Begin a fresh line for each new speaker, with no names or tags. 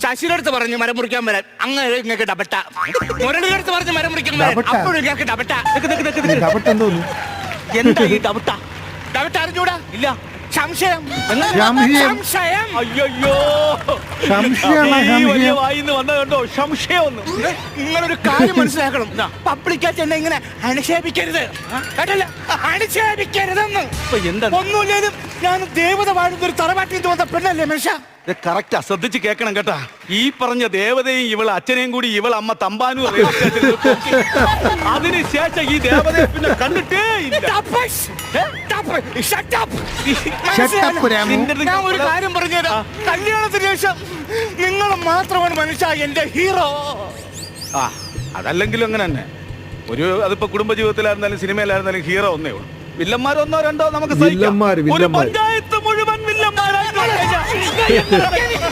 ശശിയുടെ അടുത്ത് പറഞ്ഞു മരം മുറിക്കാൻ വരാൻ, അങ്ങനെ ഇങ്ങക്ക് ഡബട്ട. മുരളിയുടെ അടുത്ത് പറഞ്ഞു മരം മുറിക്കാൻ വരാൻ, അപ്പോഴും ഇങ്ങക്ക് ഡബട്ട.
എന്താ ഈ ഡബട്ട?
ഡബട്ട അറിഞ്ഞൂടാ?
ഇല്ല.
സംശയം. സംശയം.
അയ്യോ, വായിന്ന് വന്ന കണ്ടോ സംശയം.
നിങ്ങളൊരു കാര്യം മനസ്സിലാക്കണം, പബ്ലിക്കായിട്ട് എന്നെ ഇങ്ങനെ അനുക്ഷേപിക്കരുത് കേട്ടല്ല, അനുക്ഷേപിക്കരുതെന്ന്. ഒന്നുമില്ലേലും ഞാൻ ദേവത വാഴുന്ന ഒരു തറവാട്ടിൽ നിന്ന് വന്ന പെണ്ണല്ലേ മനുഷ്യ.
കറക്റ്റാ, ശ്രദ്ധിച്ച് കേൾക്കണം കേട്ടാ. ഈ പറഞ്ഞ ദേവതയും ഇവൾ അച്ഛനെയും കൂടി ഇവൾ അമ്മ തമ്പാനൂർ അതിനുശേഷം ഈ ദേവതയെ പിന്നെ കണ്ടിട്ടേ ഇല്ല.
ഞാൻ ഒരു കാര്യം പറഞ്ഞുതരാം, കല്യാണത്തിന് ശേഷം നിങ്ങൾ മാത്രമാണ് മനുഷ്യ എന്റെ ഹീറോ.
ആ, അതല്ലെങ്കിലും അങ്ങനെ തന്നെ. അതിപ്പോ കുടുംബജീവിതത്തിലായിരുന്നാലും സിനിമയിലായിരുന്നാലും ഹീറോ ഒന്നേ ഉള്ളൂ. വില്ലന്മാരൊന്നോ രണ്ടോ നമുക്ക് സഹിക്കാം. ഒരു പഞ്ചായത്ത് മുഴുവൻ വില്ലന്മാരായി